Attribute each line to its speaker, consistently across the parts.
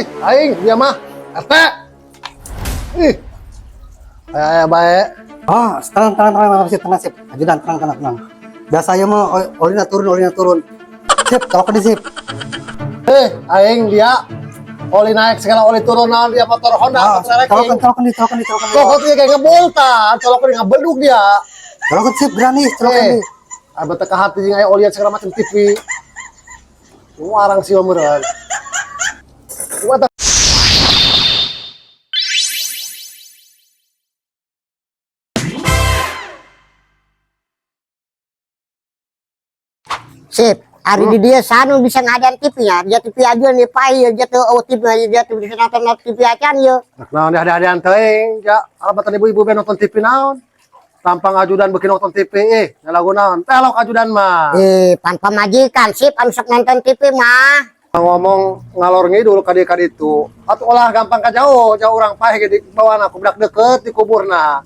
Speaker 1: aing dia mah RT. Ih. Baik.
Speaker 2: Oh, tenang sip. Ajudan tenang. Biasa ya mau olina turun. Sip, kalau di sip.
Speaker 1: Aing dia oli naik segala oli turun naon dia motor Honda
Speaker 2: Tolong di.
Speaker 1: Kok dia kayak ngebultan, kalau dia ngebeduk dia.
Speaker 2: Tolong sip berani, tolong di.
Speaker 1: Abah teka hati jeung aya olian segala macam TV. Warang sih omeran.
Speaker 3: Sip, hari di dia sanu bisa ngadain TV-nya. Dia TV aja nih pai, dia tuh TV dia tuh bisa nonton TV aja nih.
Speaker 1: Naon ada-adaan teuing, ya alabatan ibu-ibu be nonton TV naon. Tampang ajudan bikin nonton TV lagu naon. Telok ajudan mah.
Speaker 3: Pan pamajikan sip anu sok nonton TV mah.
Speaker 1: Ngomong ngalor ngidul ka ditu. Atuh ulah gampang ka jauh urang paeh ge di bawana kubudak deket di kuburna.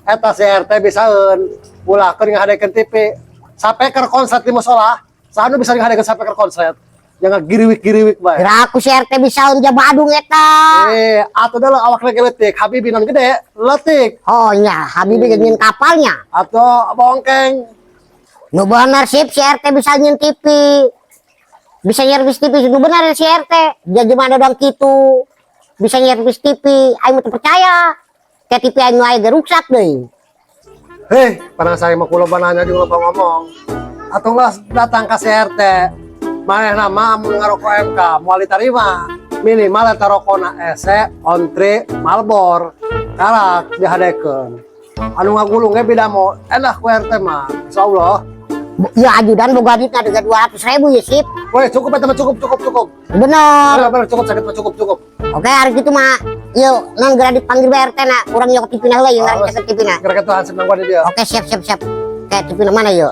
Speaker 1: Eta CRT bisaeun ulah keur ngahadekeun TV. Sapeker konslet di musola. Sanu bisa ngahadekeun sapeker konslet. Jangan giriwik bae.
Speaker 3: Kira aku CRT bisaeun ja Badung eta.
Speaker 1: Atuh da awak lagi leutik, Habibi non gede, leutik.
Speaker 3: Oh nya, Habibi nyeun kapalnya.
Speaker 1: Atuh bongkeng.
Speaker 3: Nu bener sip CRT bisa nyeun TV. Bisa nyervis TV nu bener CRT. Dia gimana dong kitu. Bisa nyervis TV, aing mah percaya. Kayak TV aing aya ge rusak deui.
Speaker 1: Pernah saya mau kulo nanya juga lupa ngomong. Atuh lah datang ke CRT. Maneh nama mun ngarokok MK moal diterima. Minimal eta rokona ese ontri Malbor. Karak dihadekeun. Anu ngagulung ge beda mo enak ku RT mah. Insyaallah.
Speaker 3: Ya ajudan boga duitna dega 200.000 ya sip.
Speaker 1: Woi cukup eta mah cukup.
Speaker 3: Bener.
Speaker 1: Bener cukup sakit mah cukup.
Speaker 3: Oke hari gitu mah. Yuk non geura dipanggil BRT na. Urang nyok TV na heula yang ngecek TV na.
Speaker 1: Kira-kira tuh hansip nang gua di dia.
Speaker 3: Oke siap. Kayak TV na mana yuk?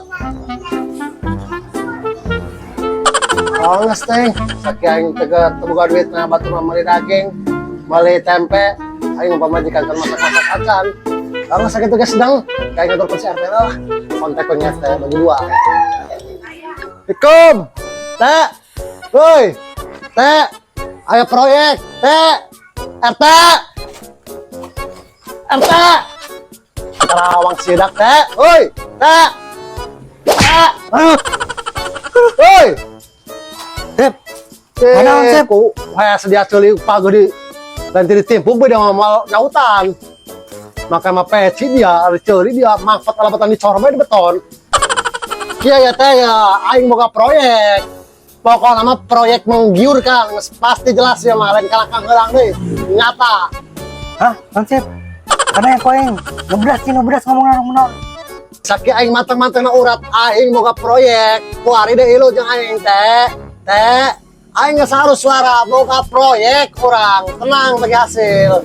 Speaker 1: Oh nges teh, saking tega tebuka duit na batu mah daging, beli tempe, aing pamajikan kan masak acan. Kalau sakit tuh sedang, kayak ngatur kursi RT lah, kontak penyet teh bagi dua. Assalamualaikum, teh, woi, teh, ayo proyek, teh, RT, Karawang sidak teh, woi, teh, woi.
Speaker 2: Sip. Mana sip?
Speaker 1: Kayak sedia celi pagedi dan tidak timpuk beda mal nyautan. Maka mah peci dia, celi dia manfaat alabatan dicor bae di beton. Kieu ya teh ya aing boga proyek. Pokokna mah proyek menggiurkan, pasti jelas ya mah lain kalakang heulang deui. Nyata.
Speaker 2: Hah, sip. Karena yang koeng ngebras ngomong naon.
Speaker 1: Saking aing manteng-mantengna urat aing boga proyek. Kuari deui lu jeung aing teh. Aing nggak harus suara boga proyek kurang tenang bagi hasil.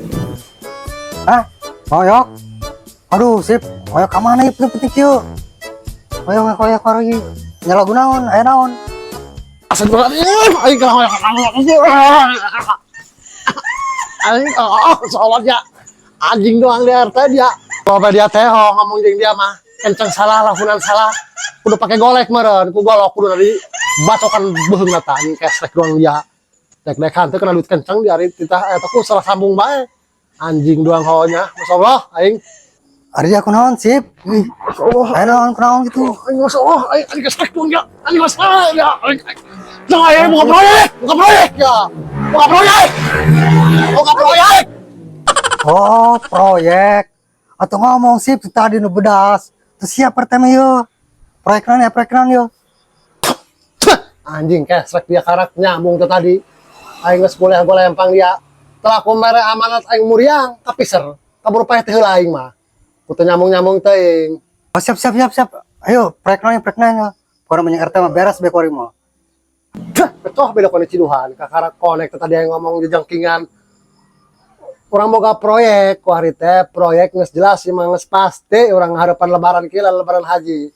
Speaker 2: Hah? Koyok? Aduh sip, koyok kamana ya penting yuk. Koyok lagi. Nyalagu naon, aya naon?
Speaker 1: Asal banget, aing kalau aing soalnya dia anjing doang dia RT dia. Bapak dia teh ngomong jeung dia mah kenceng salah lahunan salah. Kudu pakai golek meureun, ku golok kudu tadi bacokan beheung na tah kesrek doang dia. Dek-dekan teh kena duit kenceng di ari titah eta ku salah sambung bae. Anjing doang haonya. Masyaallah aing.
Speaker 2: Ari aku naon sip?
Speaker 1: Masyaallah.
Speaker 2: Aya naon kunaon gitu.
Speaker 1: Aing masyaallah aing kesrek doang ya. Aing masalah ya. Jangan aya buka proyek ya. Buka proyek.
Speaker 2: Oh, proyek. Atau ngomong sip tadi nu bedas. Terus siap pertama yuk. Proyek naon yuk.
Speaker 1: Anjing kesrek dia karak nyambung tuh tadi. Aing geus boleh empang dia. Telah ku mere amanat aing muriang kapiser. Kabur paeh teh heula aing mah. Kudu nyambung teuing.
Speaker 2: Oh, siap. Ayo, proyek naon. Kurang banyak RT mah beres be kori mah.
Speaker 1: Becoh beda kone ciduhan. Kakarak konek tadi aing ngomong jejangkingan. Urang boga proyek ku hari teh proyek geus jelas sih mah geus pasti urang harapan lebaran kieu lebaran haji.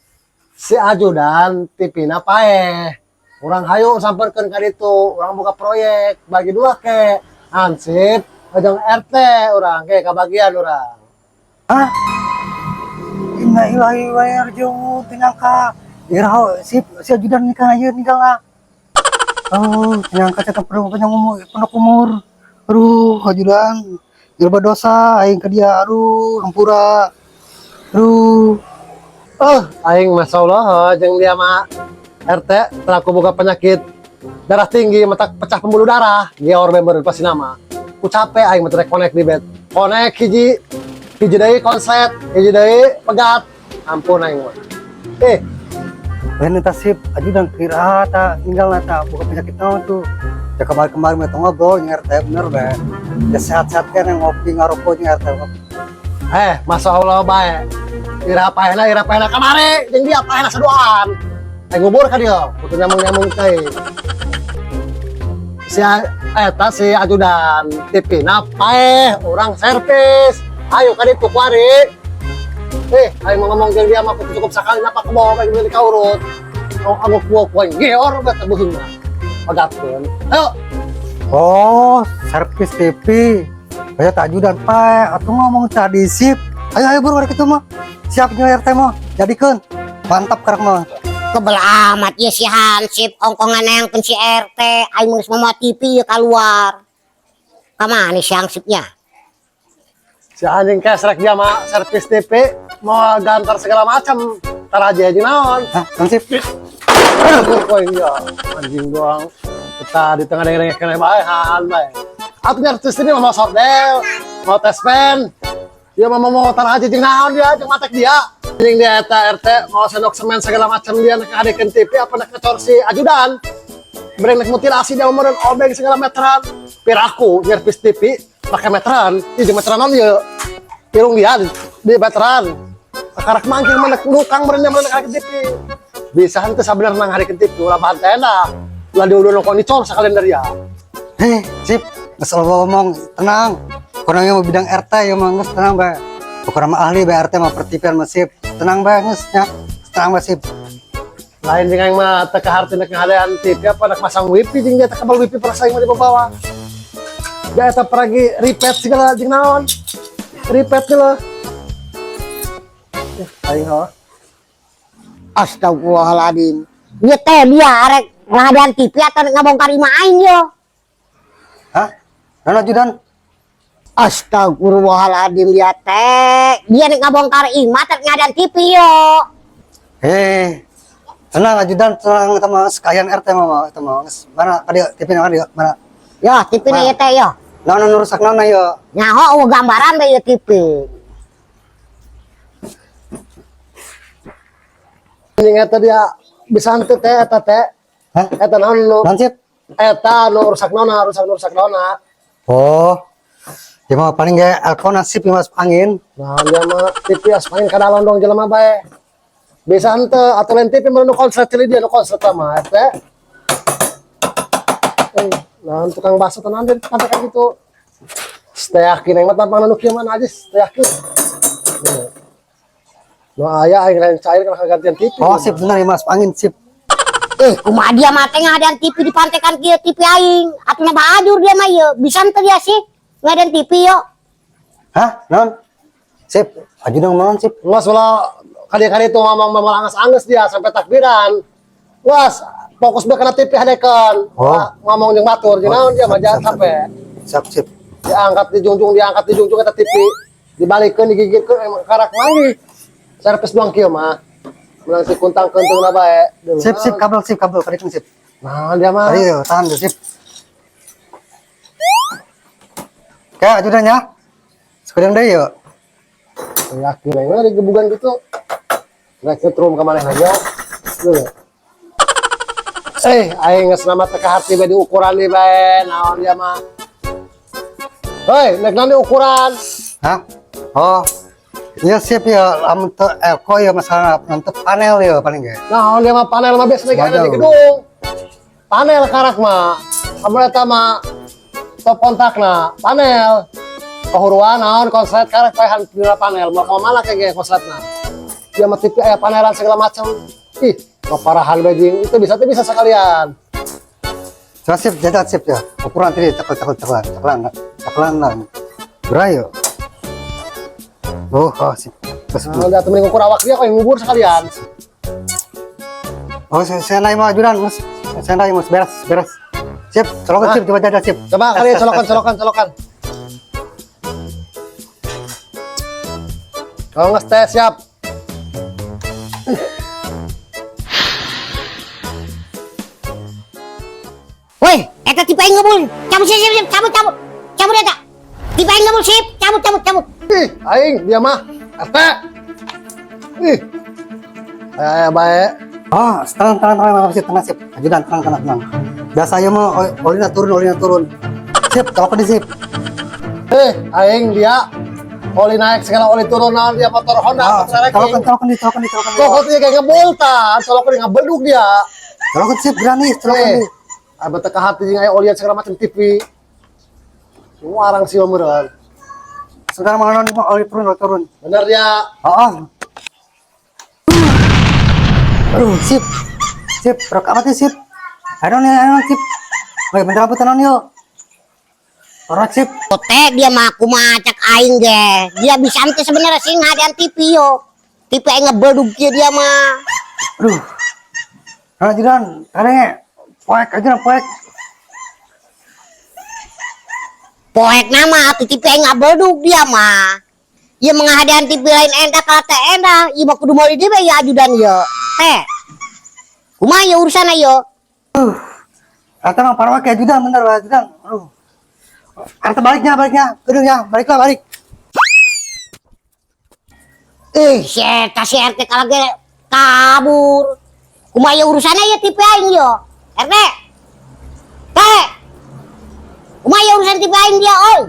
Speaker 1: Si ajudan tipina paeh. Urang hayu samperkeun ka ditu, urang boga proyek bagi dua ke. Hansip jeung RT urang ke kabagian urang.
Speaker 2: Hah? Inna ilahi wa rajiun tinaka. Iraho sip si ajudan nikah ayeuna ninggalna. Oh, nyangka kita perlu penuh umur. Aduh, ajudan. Ilba dosa aing ke dia. Aduh, hampura. Aduh.
Speaker 1: Oh, aing masya Allah, jeung dia mah RT telah aku boga penyakit darah tinggi, mata pecah pembuluh darah, geor member pasti nama. Ku capek aing mah connect di bed. Connect hiji deui konslet, hiji deui pegat. Ampun aing mah.
Speaker 2: Lain tasip ajudan kira ta tinggal nata buka penyakit naon tuh. Ya kemarin mah ngobrol jeung RT bener bae. Ya sehat-sehat kan yang ngopi ngarokok jeung RT.
Speaker 1: Masya Allah baik. Ira pahena kamari, jeung dia pahena saduaan. Aing ngubur ka dia, kudu nyamung-nyamung teh. Si ajudan TV na paeh orang servis. Ayo ka ditu kuari. Ayo ngomong jeung dia mah cukup sakali napa ke bawah kayak gini kaurut. Aku kuat geor bet tebuhna. Pagatkeun. Ayo.
Speaker 2: Oh, servis TV. Kayak tak ajudan pae atuh ngomong tadi sip. Ayo buru balik itu mah. Siap nyer RT mah. Jadikeun. Mantap karek mah.
Speaker 3: Kebel amat ya si Hansip ongkongan yang pensi RT aing geus mau TV ya keluar. Kamana si Hansipnya?
Speaker 1: Si anjing kesrek dia mah servis TV mau gantar segala macam. Tar aja naon.
Speaker 2: Hah, Hansip.
Speaker 1: Poin ya anjing doang. Kita di tengah dengar kena bahan bae. Aku nyartus ini mau sordel, mau tes pen. Dia mau tar aja jeung naon dia jeung matek dia. Jeung dia eta RT mau sendok semen segala macam dia nak ngadekeun TV apa nak ngecor si ajudan. Breng nak mutilasi dia meureun obeng segala meteran. Piraku nyervis TV pakai meteran, ieu jeung meteran naon ieu. Irung dia di meteran. Karak mangking mana lukang meureun dia meureun ngadekeun TV. Bisa henteu sabenerna ngadekeun TV ulah bantena. Ulah diulun kok dicor sakalian dari dia.
Speaker 2: Sip. Ngesel ngomong tenang. Kurangnya mau bidang RT ya mah geus tenang bae. Kurang mah ahli bae RT mah pertipian mah sip. Tenang bae geus nya. Tenang bae sip.
Speaker 1: Lain jeung aing mah teu kaharti nek ngadean TV apa nak masang wifi jeung dia teu kabel wifi perasa aing mah di bawah. Da eta peragi repeat segala jeung naon. Repeat heula. Aing ho.
Speaker 3: Astagfirullahaladzim. Ieu teh dia arek ngadean TV atau ngabongkar imah aing yo.
Speaker 2: Hah? Naon ajudan?
Speaker 3: Astagfirullahaladzim dia teh. Dia nek ngabongkar imah teh ngadean TV yo.
Speaker 2: Tenang ajudan, tenang sama sekalian RT mah eta mah. Mana dia TV na dia? Mana?
Speaker 3: Yo, TV na ieu teh yo.
Speaker 2: Naon nu rusak naon yo?
Speaker 3: Nyaho eueuh gambaran bae ieu TV.
Speaker 1: Jeung eta dia bisa henteu teh eta teh.
Speaker 2: Hah?
Speaker 1: Eta naon nu?
Speaker 2: Naon sip?
Speaker 1: Eta nu rusak naonna.
Speaker 2: Oh. Dia mah paling ge alkona sip mas angin.
Speaker 1: Nah, dia mah TV aspain ka dalam dong jelema bae. Bisa henteu atuh lain TV meureun nu konslet teh dia nu konslet mah teh. Nah, tukang bakso tenan deh sampai kayak gitu. Teh yakin yang mata mana nu kieu mah najis, teh yakin. Nu aya aing lain cair kana gantian TV.
Speaker 2: Oh, sip bener ya mas angin sip.
Speaker 3: Kumaha dia mah teh ngadean TV dipantekan kieu TV aing. Atuh na bajur dia mah ieu. Bisa teu dia sih ngadean TV yo.
Speaker 2: Hah? Naon? Sip, ajudan naon sip?
Speaker 1: Mas ulah kali-kali itu ngomong anges-anges dia sampai takbiran. Was, fokus bae kana TV hadekeun.
Speaker 2: Oh.
Speaker 1: Ngomong jeung batur, jeung naon dia mah jangan sampai
Speaker 2: Siap sip.
Speaker 1: diangkat dijunjung eta TV. Dibalikeun digigitkeun karak manggih. Servis doang kieu mah. Menang si kuntang kenteungna bae.
Speaker 2: Sip kabel kadikeun sip.
Speaker 1: Nah, dia mah.
Speaker 2: Ayo tahan deh sip. Kayak ajudan ya. Sekalian deh yuk.
Speaker 1: Yakin aing mah digebugan gitu. Rek setrum ka maneh aja. Aing geus nama teh ka harti bae di ukuran di bae. Naon dia mah. Hei, nek naon di ukuran?
Speaker 2: Hah? Oh. Iya sip ya, lamun teu elko ya masalah nanti panel ya paling ge.
Speaker 1: Naon dia mah panel mah biasa ada di gedung. Panel karak mah. Amun eta mah top kontakna panel. Kahuruan naon konslet karak paehan dina panel. Mau malah kayak konsletna. Dia mah TV aya panelan segala macam. Ih, keparahan bajing. Itu bisa sekalian.
Speaker 2: Coba sip, jadat sip ya. Ukuran tadi ceklan lah. Berayo. Oh, sip.
Speaker 1: Nah, udah temen ngukur awak dia kok yang ngubur sekalian.
Speaker 2: Oh, saya naik mau ajudan, Mas. Sandra mas beres. Sip, colokan
Speaker 1: Ah.
Speaker 2: sip, coba jaga sip.
Speaker 1: Coba kalian colokan. Kalau nggak tes siap.
Speaker 3: Woi, eta tipe aing ngebul. Cabut sip, cabut. Cabut eta. Tipe aing ngebul sip, cabut.
Speaker 1: Ih, aing dia mah. RT. Ih. Baik.
Speaker 2: Oh, tenang sip. Ajudan tenang. Biasa aja mau olina turun. Sip, colokan di sip.
Speaker 1: Aing dia. Oli naik segala oli turun dia motor Honda.
Speaker 2: Colokan di.
Speaker 1: Pokoknya kayak ngebultan. Kalau dia ngebeduk dia.
Speaker 2: Colokan sip, granis, colokan di.
Speaker 1: Abah teka hati jeung aya oli segala macam TV. Warang sih meureun.
Speaker 2: Sekarang mana nih mau oli turun.
Speaker 1: Bener ya.
Speaker 2: Oh. Aduh, sip, rok amat sip. Ayo sip. Woi, bentar apa tenan yuk. Orang sip.
Speaker 3: Ote dia mah kumaha cak aing ge. Dia bisa ante sebenarnya sing hadian TV yo. TV aing ngebedug kieu dia mah.
Speaker 2: Aduh. Nah, jiran, kare poek aja poek.
Speaker 3: Poek nama atuh TV aing ngabedug dia mah. Ieu menghadian TV lain endah kala teh endah. Ieu mah kudu meuli dia ya ajudan yo. Teh. Kumaha ya urusan ayo?
Speaker 2: Kata mah parwa kayak ajudan bentar ajudan. Aduh. Kata baliknya. Kedungnya, balik.
Speaker 3: Si RT kalau ge kabur. Kumaha ya urusanna ya TV aing yo? RT. Teh. Kumaha ya urusan TV aing dia, oi?